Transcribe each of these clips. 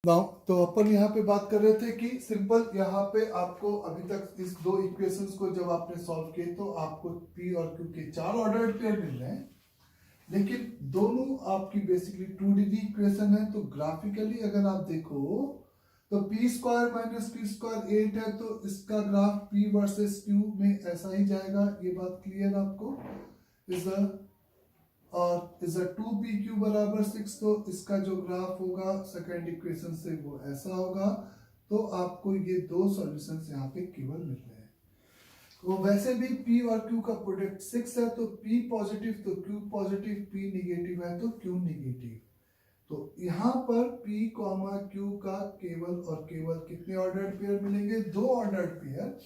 Now तो अपन यहाँ पे बात कर रहे थे कि सिंपल यहाँ पे आपको अभी तक इस दो इक्वेशंस को जब आपने सॉल्व किए तो आपको P और Q के चार ऑर्डर्ड पेयर मिल रहे हैं, लेकिन दोनों आपकी बेसिकली 2D इक्वेशन है। तो ग्राफिकली अगर आप देखो तो P square minus Q square 8 है, तो इसका ग्राफ P वर्सेस Q में ऐसा ही जाएगा। ये बात क्लियर आपको? इज और इज 2pq बराबर 6, तो इसका जो ग्राफ होगा सेकेंड इक्वेशन से वो ऐसा होगा। तो आपको ये दो सॉल्यूशंस यहाँ पे केवल मिल रहे हैं। वो वैसे भी p और q का प्रोडक्ट 6 है, तो p पॉजिटिव तो q पॉजिटिव, p निगेटिव है तो q निगेटिव। तो यहाँ पर p कॉमा q का केवल और केवल कितने ऑर्डर्ड पेयर मिलेंगे? दो ऑर्डर्ड पेयर।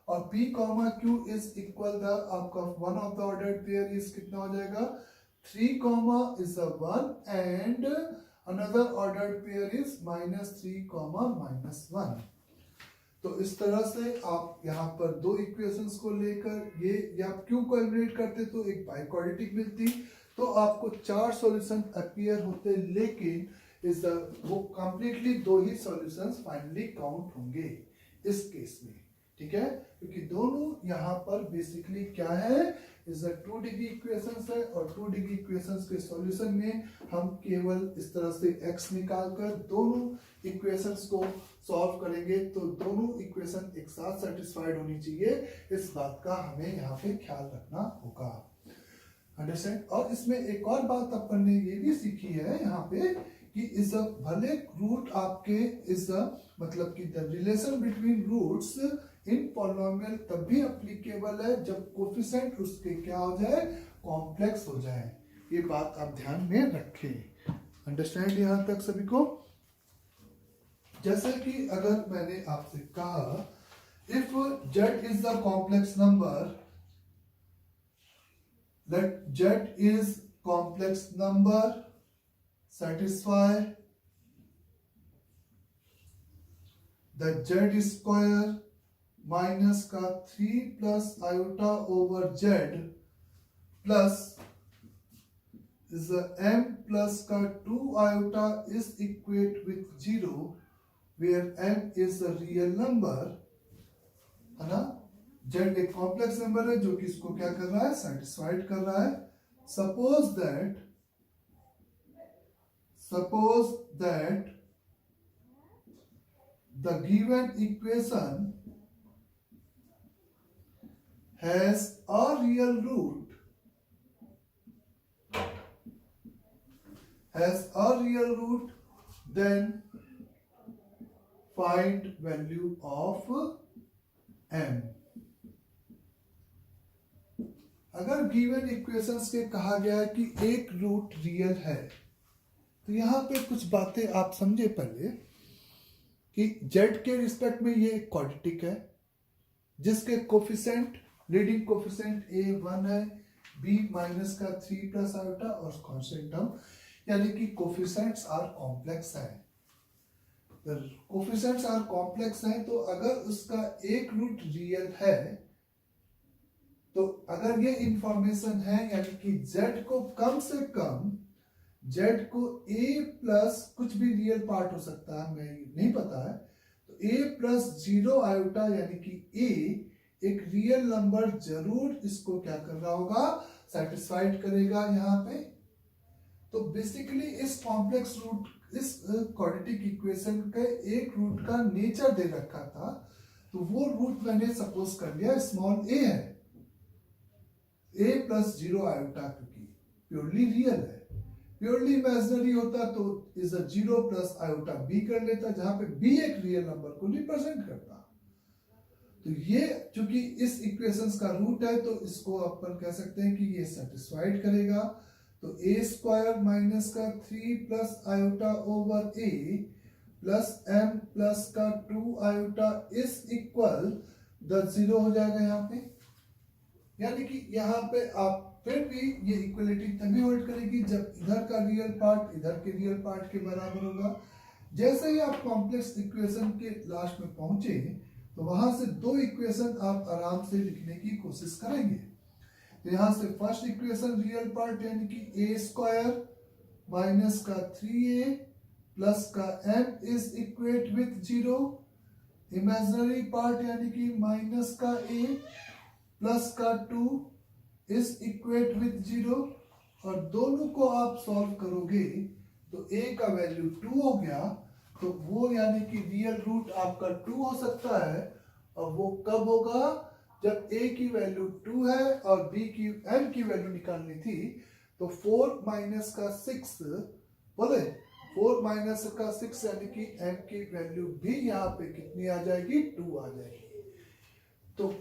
और p comma q is equal the आपका one of the ordered pair is कितना हो जाएगा? 3 comma is a 1 and another ordered pair is minus 3 comma minus 1। तो इस तरह से आप यहाँ पर दो इक्वेशंस को लेकर ये या क्यू को एलिमिनेट करते तो एक बाइक्वाड्रेटिक मिलती, तो आपको चार सॉल्यूशन अपीयर होते, लेकिन इस वो कंप्लीटली दो ही सॉल्यूशंस फाइनली काउंट होंगे इस केस में। ठीक है, क्योंकि दोनों यहाँ पर बेसिकली क्या है, इज 2 डिग्री इक्वेशंस है और 2 डिग्री इक्वेशंस के सॉल्यूशन में हम केवल इस तरह से x निकालकर दोनों इक्वेशंस को सॉल्व करेंगे। तो दोनों इक्वेशन एक साथ सेटिस्फाइड होनी चाहिए, इस बात का हमें यहाँ पे ख्याल रखना होगा। अंडरस्टैंड? और इसमें एक और बात अपन ने ये भी सीखी है यहाँ पे कि इस भले रूट आपके इस मतलब कि the relation between roots in polynomial तब भी एप्लीकेबल है जब कोफिशिएंट उसके क्या हो जाए, कॉम्प्लेक्स हो जाए। ये बात आप ध्यान में रखें। अंडरस्टैंड यहां तक सभी को? जैसे कि अगर मैंने आपसे कहा if z is the complex number, let z is complex number, satisfy the z square minus का 3 plus iota over z plus is m plus का 2 iota is equate with 0 where m is a real number, है ना। z एक complex number है जो कि इसको क्या कर रहा है, सेटिस्फाइड कर रहा है। Suppose that the given equation has a real root, then find value of m। अगर गिवन इक्वेशंस के कहा गया है कि एक रूट रियल है, तो यहां पे कुछ बातें आप समझे पहले कि z के रिस्पेक्ट में ये क्वाड्रेटिक है जिसके कोफिशिएंट लीडिंग कोफिशिएंट a1 है, b माइनस का 3 प्लस आयोटा और कांस्टेंट टर्म, यानी कि कोफिशिएंट्स आर कॉम्प्लेक्स है। कोफिशिएंट्स आर कॉम्प्लेक्स है, तो अगर उसका एक रूट रियल है, तो अगर ये इंफॉर्मेशन है यानी कि z को कम से कम z को a प्लस कुछ भी रियल पार्ट हो सकता है, मैं नहीं पता है, तो a प्लस 0 आयोटा यानी कि a एक रियल नंबर जरूर इसको क्या कर रहा होगा, सेटिस्फाइड करेगा यहाँ पे। तो बेसिकली इस कॉम्प्लेक्स रूट, इस क्वाड्रेटिक इक्वेशन के एक रूट का नेचर दे रखा था, तो वो रूट मैंने सपोज कर लिया स्मॉल a है, a प्लस 0 आयोटा, क्योंकि प्योरली रियल है। प्योरली इमेजिनरी होता तो इज 0 प्लस आयोटा b कर लेता, जहां पे b एक रियल नंबर को रिप्रेजेंट करता। तो ये चूंकि इस इक्वेशंस का रूट है, तो इसको अपन कह सकते हैं कि ये सेटिस्फाइड करेगा। तो a स्क्वायर माइनस का 3 plus iota over a plus m plus का 2 आयोटा इज इक्वल द 0 हो जाएगा यहाँ पे। यानी कि यहाँ पे आप फिर भी ये इक्वलिटी तभी होल्ड करेगी जब इधर का रियल पार्ट इधर के रियल पार्ट के बराबर होगा। जैसे ही आप कॉम्प्लेक्स इक्वेशन के लास्ट में पहुंचे, तो वहां से दो इक्वेशन आप आराम से लिखने की कोशिश करेंगे। तो यहां से फर्स्ट इक्वेशन रियल पार्ट यानी कि a स्क्वायर माइनस का 3a प्लस का m is equate with 0, imaginary part यानी कि माइनस का a प्लस का 2 इज इक्वेट विथ 0, और दोनों को आप सॉल्व करोगे तो a का वैल्यू 2 हो गया, तो वो यानी कि रियल रूट आपका 2 हो सकता है। और वो कब होगा? जब a की वैल्यू 2 है और b की m की वैल्यू निकालनी थी, तो 4 माइनस का 6 बोले 4 माइनस का 6 यानी कि m की वैल्यू भी यहाँ पे कितनी आ जाएगी? 2 आ जाएगी। तो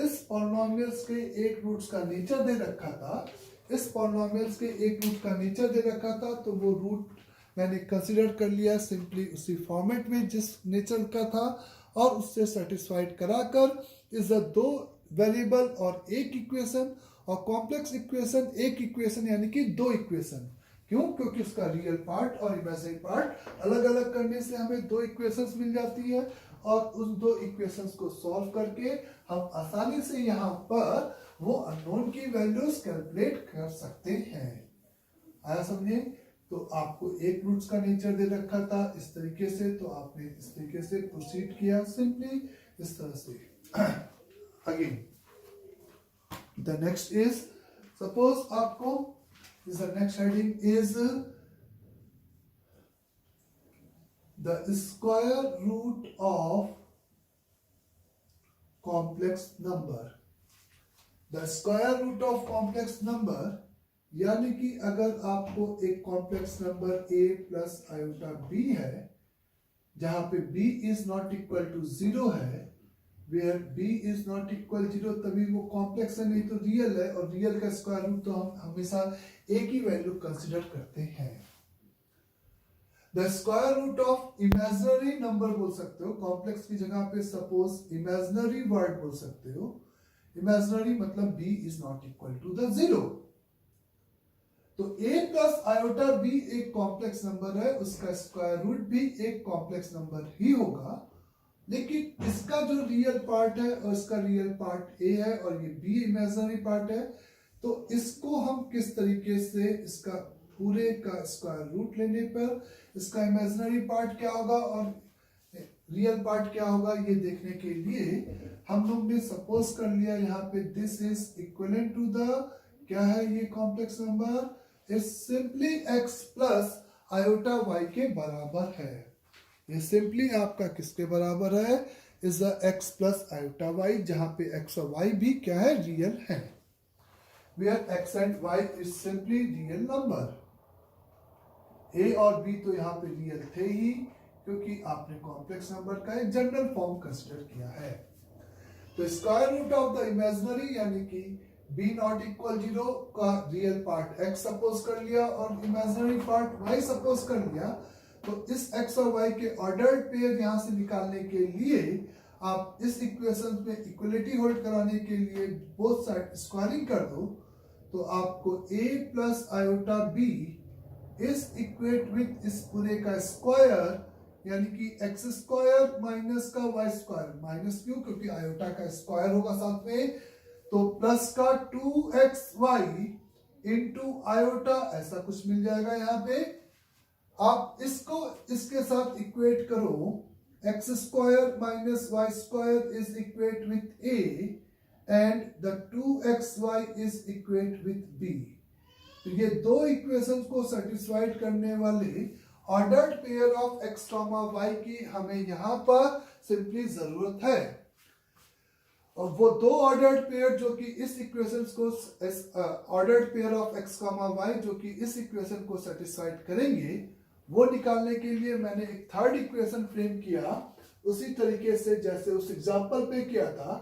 इस पॉलिनोमियल्स के एक रूट्स का नेचर दे रखा था, इस पॉलिनोमियल्स के एक रूट का नेचर दे रखा था, तो वो रूट मैंने कंसीडर कर लिया सिंपली उसी फॉर्मेट में जिस नेचर का था, और उससे सेटिस्फाइड कराकर इस दो वेरिएबल और एक इक्वेशन, और कॉम्प्लेक्स इक्वेशन एक इक्वेशन यानी कि दो इक्वेशन। क्यों? क्योंकि उसका रियल पार्ट और इमेजिनरी पार्ट अलग अलग करने से हमें दो इक्वेशंस मिल जाती है, और उन दो इक्वेशंस को सॉल्व करके हम आसानी से यहाँ पर वो अननोन की वैल्यूज कैलकुलेट कर सकते हैं। आया समझे? तो आपको एक रूट्स का नेचर दे रखा था इस तरीके से, तो आपने इस तरीके से प्रोसीड किया सिंपली इस तरह से। Again the next is, suppose आपको the next heading is the square root of complex number. The square root of complex number यानी कि अगर आपको एक complex number a plus iota b है, जहां पे b is not equal to 0 है, where b is not equal 0, तभी वो कॉम्प्लेक्स है, नहीं तो रियल है, और रियल का स्क्वायर रूट तो हम हमेशा a की वैल्यू कंसिडर करते हैं। The square root of imaginary number बोल सकते हो, कॉम्प्लेक्स की जगह पे सपोज इमेजिनरी वर्ड बोल सकते हो। इमेजिनरी मतलब b is not equal to the 0, तो a प्लस आयोटा b एक कॉम्प्लेक्स नंबर है, उसका स्क्वायर रूट भी एक कॉम्प्लेक्स नंबर ही होगा, लेकिन इसका जो रियल पार्ट है और इसका रियल पार्ट a है और ये b इमेजिनरी पार्ट है, तो इसको हम किस तरीके से इसका पूरे का स्क्वायर रूट लेने पर इसका इमेजिनरी पार्ट क्या होगा और रियल पार्ट क्या होगा ये देखने के लिए हम लोग ने सपोज कर लिया यहाँ पे this is equivalent to the, क्या है ये complex number, is simply x plus iota y के बराबर है। ये सिंपली आपका किसके बराबर है? Is the x plus iota y, जहां पे x और y भी क्या है? रियल है। Where x and y is simply real number. a और b तो यहाँ पे रियल थे ही, क्योंकि आपने कॉम्प्लेक्स नंबर का एक जनरल फॉर्म कंसिडर किया है। तो square root of the imaginary यानी कि b नॉट इक्वल 0 का रियल पार्ट x सपोज कर लिया और इमेजिनरी पार्ट y सपोज कर लिया, तो इस x और y के ऑर्डर्ड पेयर यहां से निकालने के लिए आप इस इक्वेशन में इक्वलिटी होल्ड कराने के लिए बोथ साइड स्क्वायरिंग कर दो, तो आपको a plus iota b is equate with इस पूरे का स्क्वायर, यानी कि x स्क्वायर माइनस का y स्क्वायर, माइनस क्यों? क्योंकि आयोटा का स्क्वायर होगा साथ में, तो प्लस का 2xy इंटू आयोटा ऐसा कुछ मिल जाएगा। यहाँ पे आप इसको इसके साथ इक्वेट करो, x square minus y square is equate with a and the 2xy is equate with b। तो ये दो इक्वेशंस को सेटिस्फाइड करने वाले ordered pair of x, y की हमें यहां पर सिंपली जरूरत है। और वो दो ऑर्डर्ड पेयर जो कि इस इक्वेशन को ordered pair of x, y जो कि इस इक्वेशन को सेटिस्फाइड करेंगे, वो निकालने के लिए मैंने एक थर्ड इक्वेशन फ्रेम किया उसी तरीके से जैसे उस एग्जांपल पे किया था।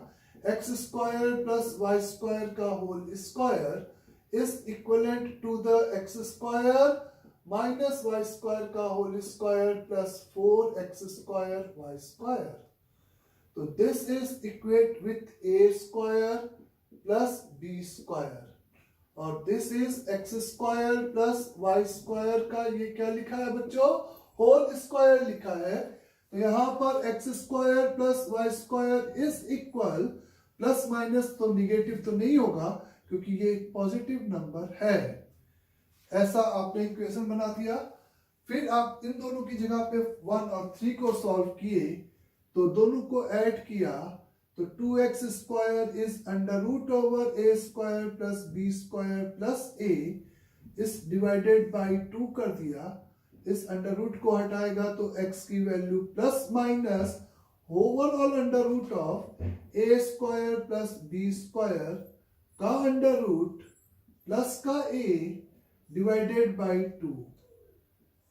x square plus y square का whole square is equivalent to the x square minus y square का whole square plus 4x square y square. तो this is equate with a square plus b square, और this is x square plus y square का ये क्या लिखा है बच्चों? Whole square लिखा है। तो यहां पर x square plus y square is equal, plus minus तो निगेटिव तो नहीं होगा क्योंकि ये एक पॉजिटिव नंबर है। ऐसा आपने इक्वेशन बना दिया। फिर आप इन दोनों की जगह पे 1 और 3 को सॉल्व किए तो दोनों को ऐड किया तो 2x स्क्वायर is under root over a square plus b square plus a इस डिवाइडेड बाई 2 कर दिया। इस अंडर रूट को हटाएगा तो x की value plus minus overall under root of a square plus b square का अंडर रूट प्लस का a divided by 2।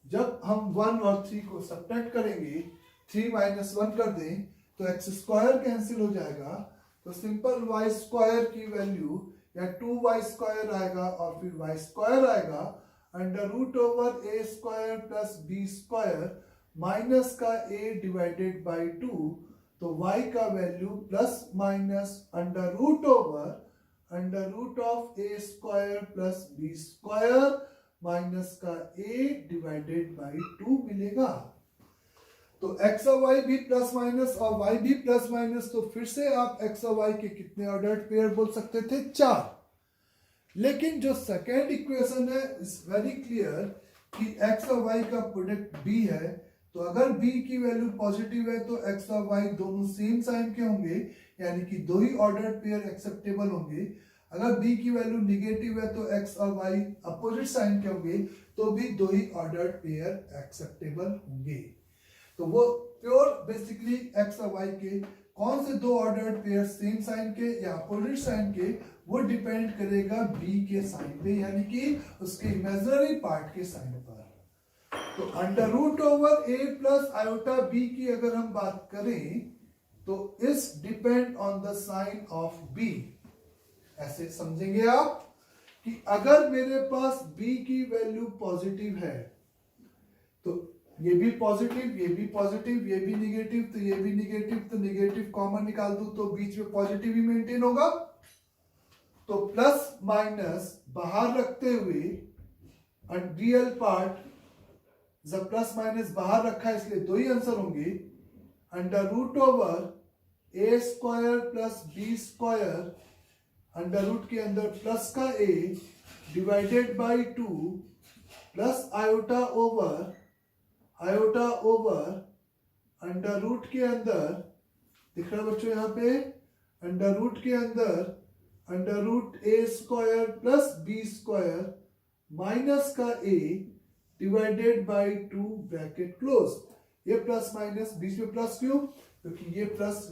जब हम 1 और 3 को सब्ट्रैक्ट करेंगे 3 माइनस 1 कर दें तो एक्स स्क्वायर कैंसिल हो जाएगा तो सिंपल वाई स्क्वायर की वैल्यू या 2y स्क्वायर आएगा और फिर y स्क्वायर आएगा under root over a square plus b square minus का a डिवाइडेड बाई 2 तो y का value plus minus under root of a square plus b square minus का a डिवाइडेड बाई 2 मिलेगा। तो x और y भी plus minus और y भी प्लस माइनस तो फिर से आप x और y के कितने ऑर्डर्ड पेयर बोल सकते थे 4। लेकिन जो सेकेंड इक्वेशन है इज वेरी क्लियर कि x और y का प्रोडक्ट b है तो अगर b की वैल्यू पॉजिटिव है तो x और y दोनों सेम साइन के होंगे यानी कि दो ही ऑर्डर्ड पेयर एक्सेप्टेबल होंगे। अगर b की वैल्यू निगेटिव है तो x और y अपोजिट साइन के होंगे तो भी दो ही ऑर्डर्ड पेयर एक्सेप्टेबल होंगे। तो वो प्योर बेसिकली x और y के कौन से दो ऑर्डर्ड पेयर सेम साइन के या अपोजिट साइन के वो डिपेंड करेगा b के साइन पे यानी कि उसके इमेजिनरी पार्ट के साइन पर। तो under root over a plus iota b की अगर हम बात करें तो इस depend on the sign of b। ऐसे समझेंगे आप कि अगर मेरे पास b की वैल्यू पॉजिटिव है तो ये भी पॉजिटिव ये भी पॉजिटिव ये भी निगेटिव तो ये भी निगेटिव तो निगेटिव कॉमन निकाल दूं तो बीच में पॉजिटिव ही मेंटेन होगा। तो प्लस माइनस बाहर रखते हुए रियल पार्ट जब प्लस माइनस बाहर रखा है इसलिए दो ही आंसर होंगे under root over a square plus b square under root के अंदर प्लस का a divided by 2 plus iota over under root के अंदर दिख रहा है बच्चों यहाँ पे अंडर रूट के अंदर under root a square plus b square minus का a divided by 2 bracket close. ये प्लस माइनस बीच में प्लस क्यों क्योंकि ये प्लस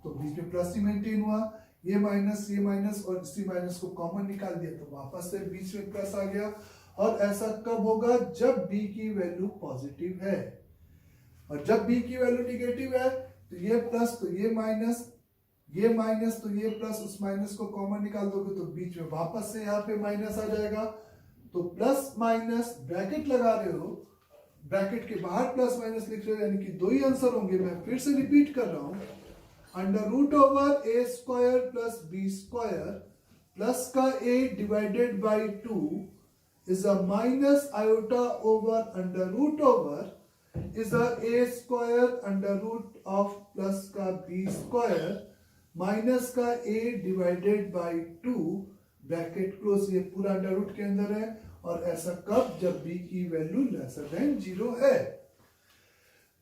तो बीच में प्लस ही मेंटेन हुआ। ये माइनस और इसी माइनस को कॉमन निकाल दिया तो वापस से बीच में प्लस आ गया। और ऐसा कब होगा जब b की वैल्यू पॉजिटिव है और जब b की वैल्यू निगेटिव है तो ये प्लस तो ये माइनस तो ये प्लस उस माइनस को कॉमन निकाल दोगे तो बीच में वापस से यहाँ पे माइनस आ जाएगा। तो प्लस माइनस ब्रैकेट लगा रहे हो ब्रैकेट के बाहर प्लस माइनस लिख रहे हो यानी कि दो ही आंसर होंगे। मैं फिर से रिपीट कर रहा हूं under root over a square plus b square plus का a divided by 2 is a minus iota over under root over is a square under root of plus का b square minus का a divided by 2 bracket close. ये पूरा under root के अंदर है और ऐसा कब जब b की वैल्यू लेसर देन 0 है।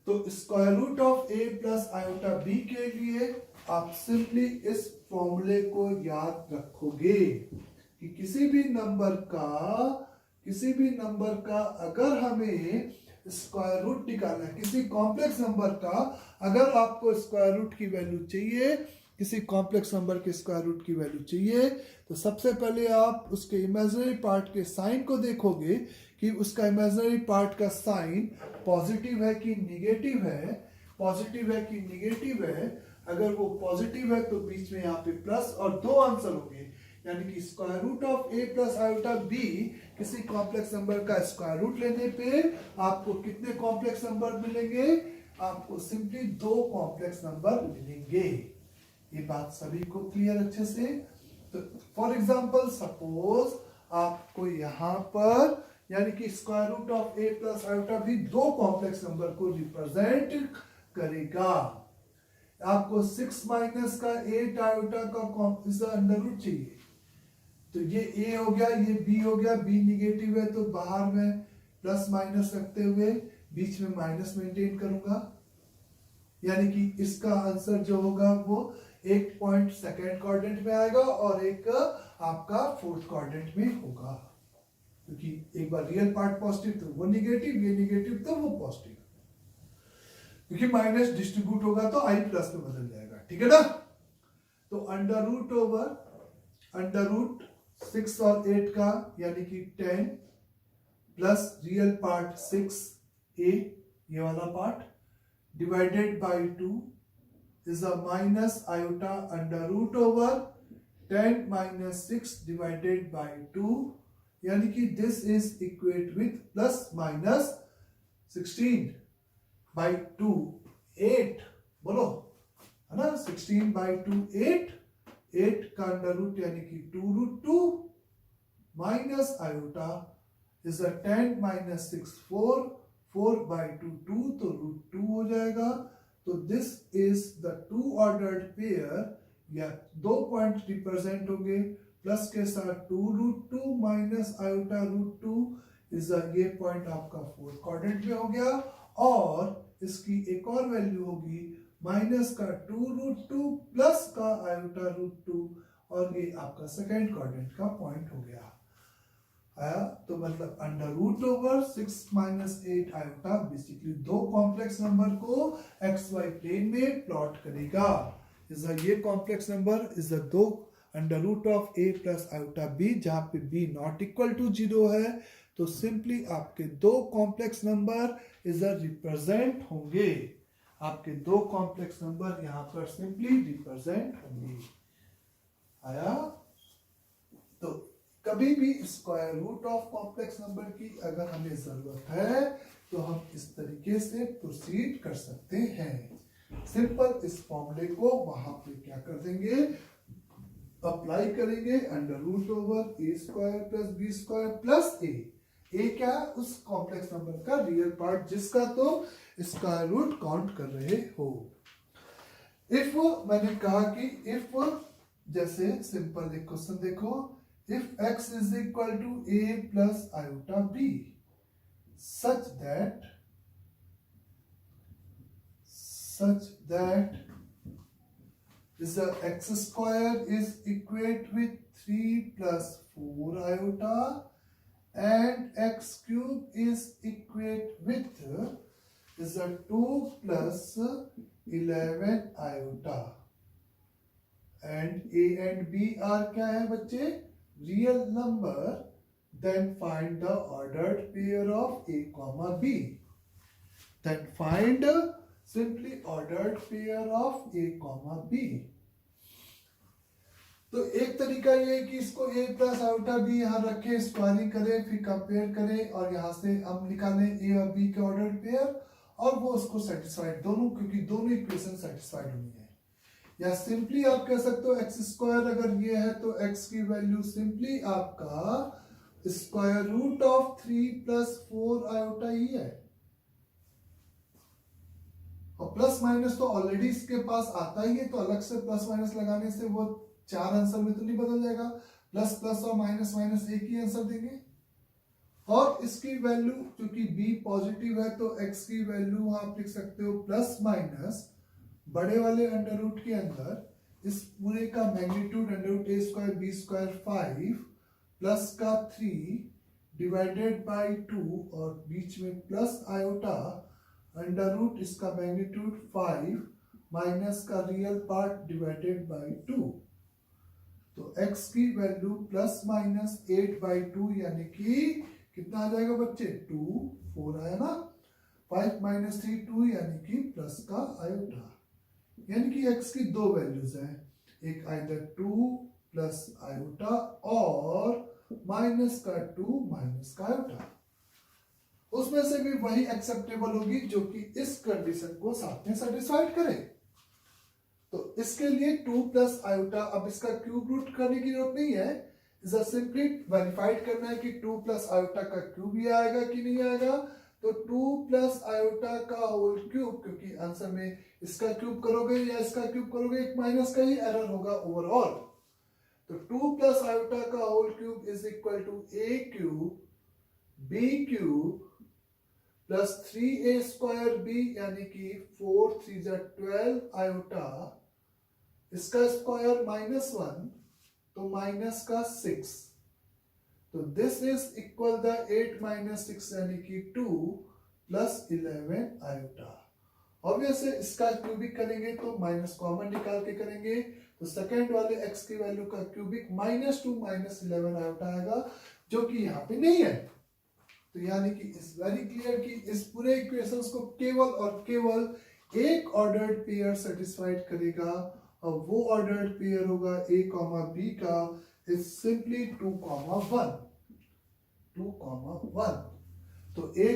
तो square root of a plus iota b के लिए आप सिंपली इस फॉर्मूले को याद रखोगे कि किसी भी नंबर का अगर हमें स्क्वायर रूट निकालना है किसी कॉम्प्लेक्स नंबर का अगर आपको स्क्वायर रूट की वैल्यू चाहिए किसी कॉम्प्लेक्स नंबर के स्क्वायर रूट की वैल्यू चाहिए तो सबसे पहले आप उसके इमेजिनरी पार्ट के साइन को देखोगे कि उसका इमेजिनरी पार्ट का साइन पॉजिटिव है कि निगेटिव है। अगर वो पॉजिटिव है तो बीच में यहाँ पे प्लस और दो आंसर होंगे यानी कि square root of a plus iota b किसी कॉम्प्लेक्स नंबर का स्क्वायर रूट लेने पे आपको कितने कॉम्प्लेक्स नंबर मिलेंगे आपको सिंपली दो कॉम्प्लेक्स नंबर मिलेंगे। ये बात सभी को क्लियर अच्छे से। तो फॉर एग्जांपल सपोज आपको यहाँ पर यानी कि square root of a plus iota भी दो कॉम्प्लेक्स नंबर को रिप्रेजेंट करेगा। आपको 6 माइनस का 8 आयोटा का अंडर रूट चाहिए तो ये a हो गया ये b हो गया b निगेटिव है तो बाहर में प्लस माइनस रखते हुए बीच में माइनस मेंटेन करूंगा, यानी कि इसका आंसर जो होगा वो एक पॉइंट सेकेंड क्वाड्रेंट में आएगा और एक आपका फोर्थ क्वाड्रेंट में होगा, क्योंकि एक बार रियल पार्ट पॉजिटिव तो वो निगेटिव, ये निगेटिव तो वो पॉजिटिव, क्योंकि माइनस डिस्ट्रीब्यूट होगा तो आई प्लस में बदल जाएगा, ठीक है ना। तो under root over under root 6 और 8 का यानी कि 10 प्लस रियल पार्ट 6a ये वाला part divided by 2 is a minus iota under root over 10 minus 6 divided by 2, यानी कि this is equate with plus minus 16 by 2 8, बोलो है ना, 16 बाई 2 8 का अंडर रूट यानी कि 2 root 2 minus iota is a 10 minus 6 4 by 2 2, तो रूट 2 हो जाएगा। तो this is the two ordered pair, या दो पॉइंट रिप्रेजेंट होंगे प्लस के साथ 2 root 2 minus iota root 2 is ये पॉइंट आपका फोर्थ क्वाड्रेंट में हो गया, और इसकी एक और वैल्यू होगी माइनस का 2 रूट 2 प्लस का आयोटा रूट 2, और ये आपका सेकेंड क्वाड्रेंट का पॉइंट हो गया आया। तो मतलब under root over 6 minus 8 iota basically दो कॉम्प्लेक्स नंबर को एक्स वाई प्लेन में प्लॉट करेगा। ये कॉम्प्लेक्स नंबर इज द दो under root of a plus iota b, जहां पे b नॉट इक्वल टू 0 है, तो सिंपली आपके दो कॉम्प्लेक्स नंबर इज रिप्रेजेंट होंगे, आपके दो कॉम्प्लेक्स नंबर यहां पर सिंपली रिप्रेजेंट होंगे आया। तो कभी भी square root of complex number की अगर हमें जरूरत है तो हम इस तरीके से प्रोसीड कर सकते हैं। सिंपल इस फॉर्मूले को वहां पे क्या कर देंगे, अप्लाई करेंगे, under root over a square plus b square plus a क्या है, उस कॉम्प्लेक्स नंबर का रियल पार्ट जिसका तो स्क्वायर रूट काउंट कर रहे हो। इफ मैंने कहा कि इफ, जैसे सिंपल एक क्वेश्चन देखो, if x is equal to a plus iota b such that is the x square is equate with 3 plus 4 iota and x cube is equate with is the 2 plus 11 iota, and a and b are क्या है बच्चे, real number, then find the ordered pair of a comma b, then find simply ordered pair of a comma b। तो एक तरीका ये है कि इसको a प्लस आयोटा b यहाँ रखें, स्क्वायरिंग करें, फिर कंपेयर करें और यहाँ से हम निकालें a और b के ऑर्डर्ड पेयर, और वो उसको सेटिस्फाइड दोनों, क्योंकि दोनों इक्वेशन सेटिस्फाइड होनी है। या सिंपली आप कह सकते हो एक्स स्क्वायर अगर ये है तो एक्स की वैल्यू सिंपली आपका square root of 3 plus 4 iota ही है, और प्लस माइनस तो ऑलरेडी इसके पास आता ही है, तो अलग से प्लस माइनस लगाने से वो चार आंसर में तो नहीं बदल जाएगा, प्लस प्लस और माइनस माइनस एक ही आंसर देंगे। और इसकी वैल्यू क्योंकि b पॉजिटिव है तो x की वैल्यू आप लिख सकते हो प्लस माइनस बड़े वाले अंडर रूट के अंदर इस पूरे का magnitude under root a square b square 5 plus का 3 डिवाइडेड बाय 2 और बीच में प्लस आयोटा अंडर रूट इसका मैग्नीट्यूड 5 माइनस का रियल पार्ट डिवाइडेड बाय 2। तो x की वैल्यू प्लस माइनस 8 बाई 2 यानी कि कितना आ जाएगा बच्चे, 2 4 आया ना, 5 माइनस 3 2 यानी कि प्लस का आयोटा, यानी कि x की दो वैल्यूज हैं, एक आइदर 2 प्लस आयोटा और माइनस का 2 माइनस का आयोटा। उसमें से भी वही एक्सेप्टेबल होगी जो कि इस कंडीशन को साथ में सेटिस्फाइड करे। तो इसके लिए 2 प्लस आयोटा, अब इसका क्यूब रूट करने की जरूरत नहीं है, इसे सिंपली वेरीफाइड करना है कि 2 प्लस आयोटा का क्यूब ही आएगा कि नहीं आएगा। तो 2 प्लस आयोटा का होल क्यूब, क्योंकि आंसर में इसका क्यूब करोगे या इसका क्यूब करोगे एक माइनस का ही एरर होगा ओवरऑल। तो 2 प्लस आयोटा का whole cube is equal to a cube b cube plus 3a² यानी कि 4 3 12 आयोटा, इसका स्क्वायर -1 तो माइनस का 6, तो दिस इज इक्वल द 8 - 6 यानी कि 2 + 11 आयोटा। ऑब्वियसली इसका क्यूबिक करेंगे तो माइनस कॉमन निकाल के करेंगे, तो सेकंड वाले x की वैल्यू का क्यूबिक -2 - 11 आयोटा आएगा, जो कि यहाँ पे नहीं है। तो यानी कि इस वेरी क्लियर कि इस पूरे इक्वेशंस को केवल और केवल एक ऑर्डर्ड पेयर सेटिस्फाइड करेगा, और वो ऑर्डर्ड पेयर होगा a, b का इज सिंपली 2, 1 2, 1। तो a,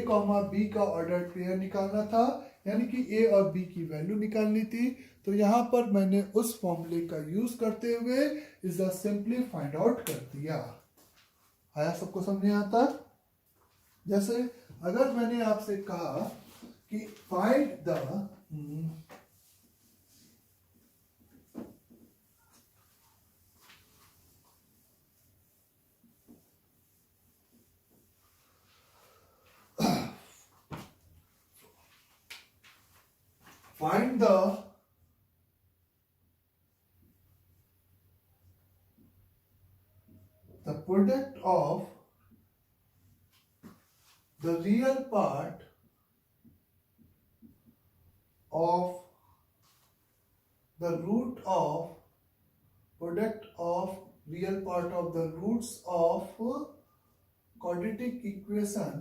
b का ऑर्डर्ड पेयर निकालना था, यानी कि a और b की वैल्यू निकालनी थी। तो यहां पर मैंने उस फॉर्मूले का यूज करते हुए इसे सिंपली फाइंड आउट कर दिया। आया सबको समझ में आता? जैसे अगर मैंने आपसे कहा कि find the find the product of the real part of the root of product of real part of the roots of quadratic equation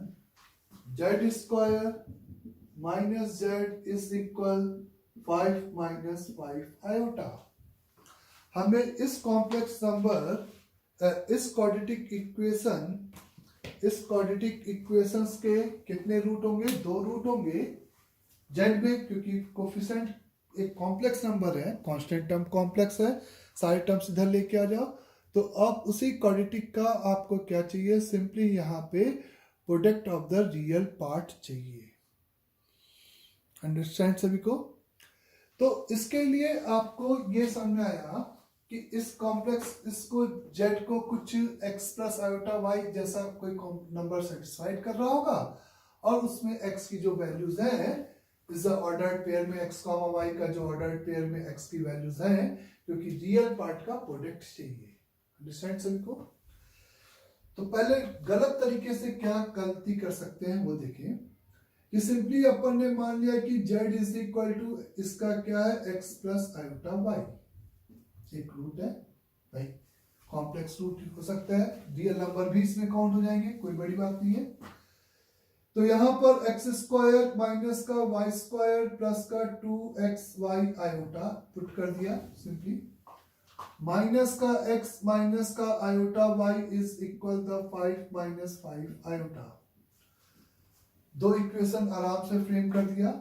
z square minus z is equal 5 minus 5 iota। हमें इस complex number इस quadratic equations के कितने root होंगे? 2 root होंगे Z में, क्योंकि coefficient एक कॉम्प्लेक्स नंबर है, कांस्टेंट टर्म कॉम्प्लेक्स है, सारे टर्म्स इधर लेके आ जाओ। तो अब उसी क्वाड्रेटिक का आपको क्या चाहिए? सिंपली यहाँ पे product of the real part चाहिए। अंडरस्टैंड सभी को? तो इसके लिए आपको ये समझ आया कि इस कॉम्प्लेक्स इसको जेड को कुछ x प्लस आयोटा वाई जैसा कोई नंबर सेटिस्फाइड कर रहा होगा, और उसमें x की जो वैल्यूज है इस ऑर्डर्ड पेयर में x, y का जो ऑर्डर्ड पेयर में x की वैल्यूज हैं, क्योंकि रियल पार्ट का प्रोडक्ट चाहिए। अंडरस्टैंड सभी को? तो पहले गलत तरीके से क्या गलती कर सकते हैं वो देखिए कि सिंपली अपन ने मान लिया कि z इज इक्वल टू इसका क्या है? x प्लस आयोटा y, एक रूट है भाई, कॉम्प्लेक्स रूट हो सकता है, रियल नंबर भी इसमें काउंट हो जाएंगे, कोई बड़ी बात नहीं है। तो यहां पर x स्क्वायर माइनस का y स्क्वायर प्लस का 2xy आयोटा पुट कर दिया सिंपली, माइनस का x माइनस का iota y is equal the 5 minus 5 iota. दो इक्वेशन आराम से फ्रेम कर दिया।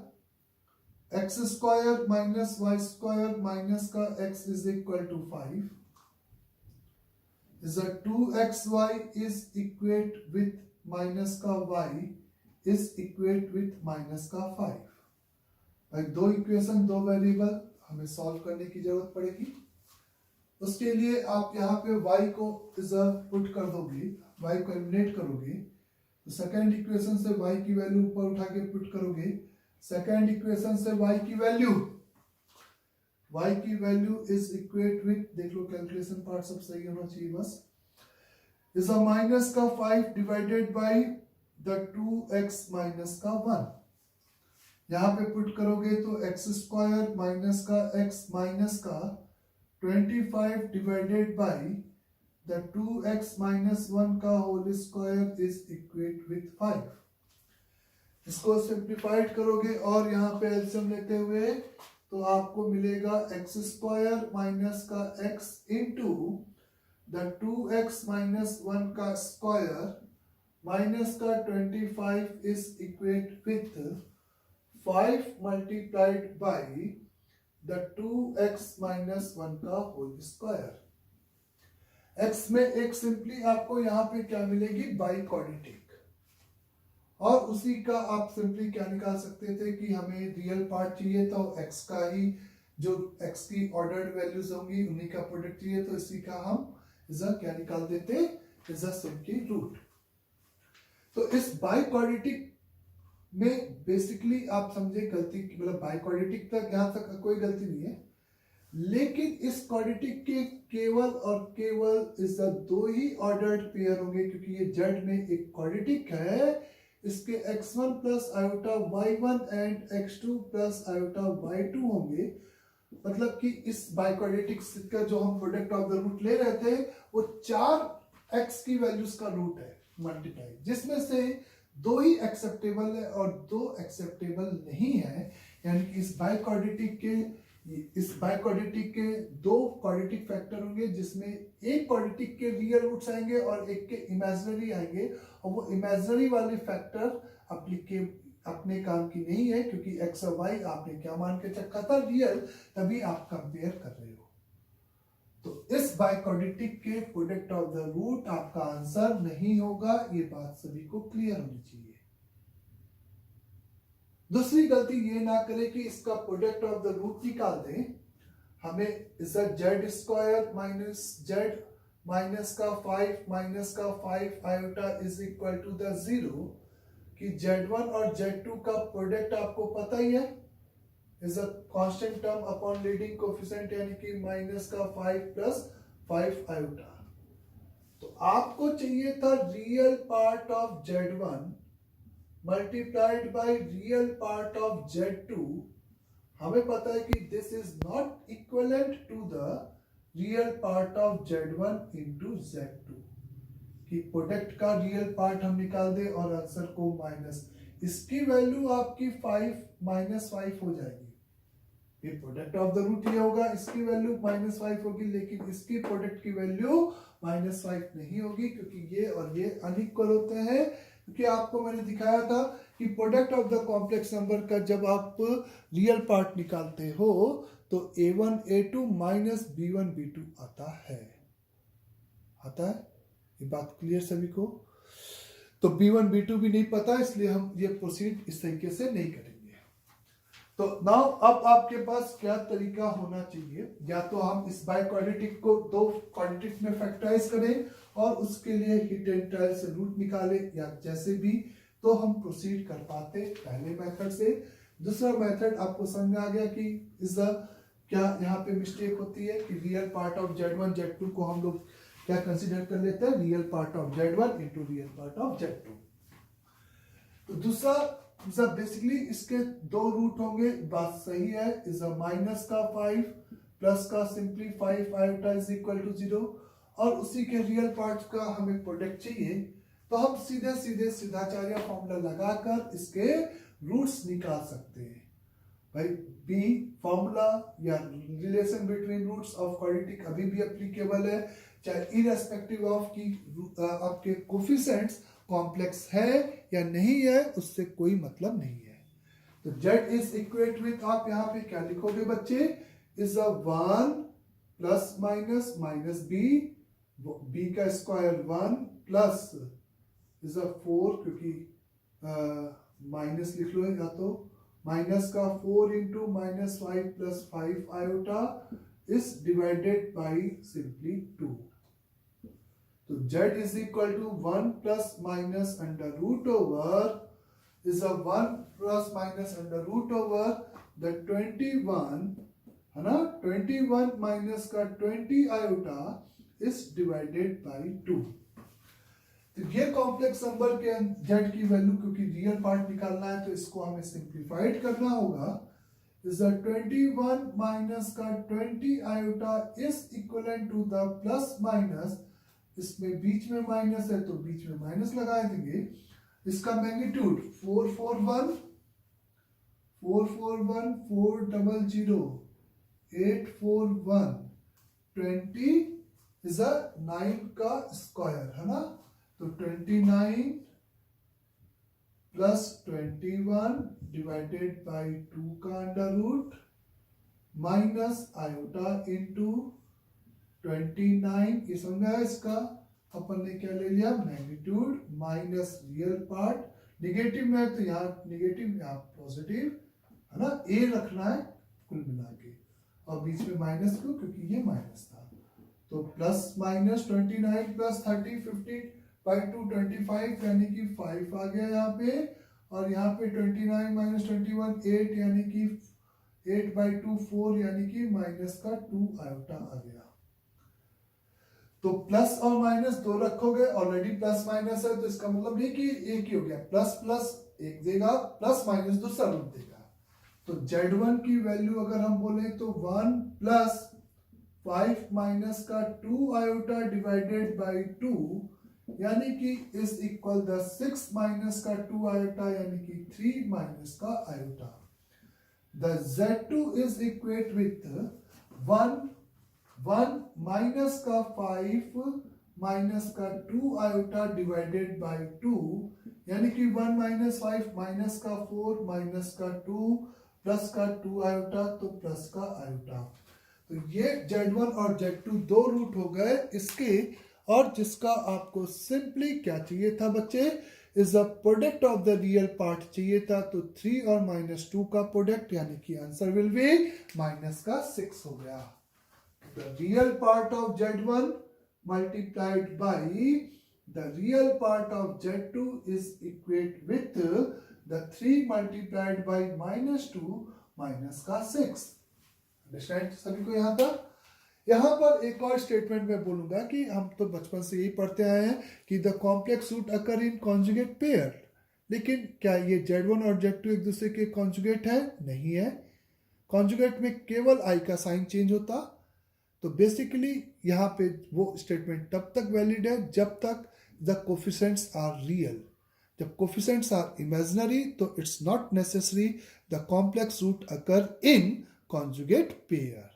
x square minus Y square minus का x is equal to 5 is 2xy is equate with minus का y is equate with minus का 5। भाई दो इक्वेशन, दो वेरिएबल हमें सॉल्व करने की जरूरत पड़ेगी। उसके लिए आप यहाँ पे y को पुट कर दोगे, y को एलिमिनेट करोगे, तो सेकेंड इक्वेशन से y की वैल्यू ऊपर उठा के पुट करोगे, सेकेंड इक्वेशन से y की वैल्यू इज इक्वेट विथ, देख लो कैलकुलेशन पार्ट सब सही होना चाहिए बस, इज अ माइनस का 5 divided by the 2x minus का 1। यहां पे पुट करोगे तो x स्क्वायर माइनस का x माइनस का 25 divided by the 2x minus 1 का whole square is equate with 5। इसको सिंप्लीफाइड करोगे और यहाँ पे एलसीएम लेते हुए तो आपको मिलेगा x स्क्वायर माइनस का x into the 2x minus 1 का स्क्वायर माइनस का 25 is equate with 5 multiplied by the 2x minus 1 का होल स्क्वायर। x में एक सिंपली आपको यहाँ पे क्या मिलेगी? By quadratic. और उसी का आप सिंपली क्या निकाल सकते थे कि हमें रियल पार्ट चाहिए तो x का ही जो x की ऑर्डर्ड वैल्यूज होंगी उन्हीं का प्रोडक्ट चाहिए, तो इसी का हम इसे क्या निकाल देते? Is a simply root. तो इस बाई क्वाड्रेटिक में बेसिकली आप समझे गलती, मतलब बाई क्वाड्रेटिक तक यहाँ तक कोई गलती नहीं है, लेकिन इस क्वाड्रेटिक के केवल और केवल इस दो ही ऑर्डर्ड पेयर होंगे, क्योंकि ये जेड में एक क्वाड्रेटिक है, इसके x1 plus iota y1 and x2 plus iota y2 होंगे। मतलब कि इस बाइक्वाड्रेटिक का जो हम प्रोडक्ट ऑफ द रूट ले रहे थे वो 4 x की वैल्यूज का रूट है मल्टीप्लाई, जिसमें से दो ही एक्सेप्टेबल है और दो एक्सेप्टेबल नहीं है। यानी कि इस बाइक्वाड्रेटिक के दो क्वाड्रेटिक फैक्टर होंगे, जिसमें एक क्वाड्रेटिक के रियल रूट्स आएंगे और एक के इमेजिनरी आएंगे, और वो इमेजिनरी वाले फैक्टर अपने काम की नहीं है, क्योंकि एक्स और वाई आपने क्या मान के रखा था, रियल, तभी आप कंपेयर कर रहे हो। तो इस बाइक्वाड्रेटिक के प्रोडक्ट ऑफ द रूट आपका आंसर नहीं होगा, ये बात सभी को क्लियर होनी चाहिए। दूसरी गलती ये ना करें कि इसका प्रोडक्ट ऑफ द रूट निकाल दें, हमें Z square minus Z minus का 5 iota is equal to the 0, कि Z1 और Z2 का प्रोडक्ट आपको पता ही है, is a constant term upon leading coefficient, यानी कि माइनस का 5 प्लस 5 आयोटा। तो आपको चाहिए था real part of Z1 multiplied by real part of Z2। हमें पता है कि this is not equivalent to the real part of Z1 into Z2, कि प्रोडक्ट का रियल पार्ट हम निकाल दे और आंसर को माइनस, इसकी वैल्यू आपकी 5 हो जाएगी। ये प्रोडक्ट ऑफ द रूट ये होगा, इसकी वैल्यू -5 होगी, लेकिन इसकी प्रोडक्ट की वैल्यू -5 नहीं होगी, क्योंकि ये और ये अनइक्वल होते हैं। क्योंकि आपको मैंने दिखाया था कि product of the complex number का जब आप रियल पार्ट निकालते हो तो a1 a2 minus b1 b2 आता है। ये बात क्लियर सभी को? तो b1 b2 भी नहीं पता, इसलिए हम ये प्रोसीड इस तरीके से नहीं करेंगे। तो नाउ अब आपके पास क्या तरीका होना चाहिए, या तो हम इस बाइक्वाड्रेटिक को दो क्वाड्रेटिक में फैक्टराइज करें और उसके लिए हिट एंड ट्रायल से रूट निकालें, या जैसे भी तो हम प्रोसीड कर पाते पहले मेथड से। दूसरा मेथड आपको समझ में आ गया कि इस क्या यहाँ पे मिस्टेक होती है कि real part of Z1 Z2 को हम लोग क्या कंसीडर कर लेते हैं, real part of Z1 into real part of Z2। तो दूसरा बेसिकली इसके दो रूट होंगे, बात सही है, इज अ माइनस का 5 प्लस का simply 5 iota is equal to 0, और उसी के रियल पार्ट का हमें प्रोडक्ट चाहिए। तो हम सीधे सिद्धाचार्य फॉर्मूला लगाकर इसके रूट्स निकाल सकते हैं। भाई बी फॉर्मूला या relation between roots of quadratic अभी भी एप्लीकेबल है, चाहे इररेस्पेक्टिव ऑफ की आपके कोफिशिएंट्स कॉम्प्लेक्स है या नहीं है, उससे कोई मतलब नहीं है। तो Z इज इक्वेट विथ, आप यहाँ पे क्या लिखोगे बच्चे, is a 1 plus minus minus b का स्क्वायर 1 प्लस इज अ 4, क्योंकि माइनस लिख लो, या तो माइनस का 4 into minus 5 plus 5 iota is divided by simply 2। तो Z is equal to 1 plus minus under root over is a 1 plus minus under root over the 21 है ना, 21 minus का 20 iota is divided by 2। तो ये complex number के Z की value, क्योंकि real part निकालना है तो इसको हमें सिंप्लीफाइड करना होगा, is the 21 minus का 20 iota is equivalent to the plus minus, इसमें बीच में माइनस है तो बीच में माइनस लगा देंगे, इसका मैग्नीट्यूड 441 400 841 20 इज अ 9 का स्क्वायर है ना, तो 29 प्लस 21 डिवाइडेड बाय 2 का under root minus iota into 29, ये समझ आया। इसका अपन ने क्या ले लिया, magnitude minus real part, negative में है तो यहाँ निगेटिव यहाँ पॉजिटिव है ना, ए रखना है कुल मिला के, और बीच में माइनस क्यों, क्योंकि ये माइनस था। तो प्लस माइनस 29 प्लस 30 50 बाई 2 25, यानी कि 5 आ गया यहाँ पे, और यहाँ पे 29 माइनस 21 8 यानी कि 8/2 4 यानी कि माइनस का 2 आयोटा आ गया। तो प्लस और माइनस दो रखोगे, ऑलरेडी प्लस माइनस है तो इसका मतलब नहीं कि एक ही हो गया, प्लस प्लस एक देगा, प्लस माइनस दूसरा रूप देगा। तो Z1 की वैल्यू अगर हम बोले तो 1 प्लस 5 माइनस का 2 आयोटा डिवाइडेड बाई 2 यानी कि इज इक्वल द 6 माइनस का 2 आयोटा यानी कि 3 माइनस का iota. The Z2 is equate with 1 minus का 5 माइनस का 2 आयोटा डिवाइडेड बाई 2 यानी कि 1 माइनस 5 माइनस का 4 माइनस का 2 प्लस का 2 आयोटा तो प्लस का आयोटा। तो ये Z1 और Z2 दो रूट हो गए इसके, और जिसका आपको सिंपली क्या चाहिए था बच्चे, is the product of the real part चाहिए था। तो 3 और -2 का प्रोडक्ट यानी कि आंसर विल बी माइनस का 6 हो गया। The real part of Z1 multiplied by the real part of Z2 is equate with the 3 multiplied by -2 minus का 6। अंडरस्टैंड सभी को यहाँ तक? यहाँ पर एक और स्टेटमेंट में बोलूंगा कि हम तो बचपन से यही पढ़ते आए हैं कि the complex root occur in conjugate pair, लेकिन क्या ये Z1 और Z2 एक दूसरे के कॉन्जुगेट है? नहीं है। कॉन्जुगेट में केवल आई का साइन चेंज होता। तो बेसिकली यहाँ पे वो स्टेटमेंट तब तक वैलिड है जब तक द कोफिशिएंट्स आर रियल। जब कोफिशिएंट्स आर इमेजिनरी तो it's not necessary the complex root occur in conjugate pair.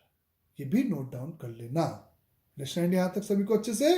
ये भी नोट डाउन कर लेना। अंडरस्टैंड यहाँ तक सभी को अच्छे से?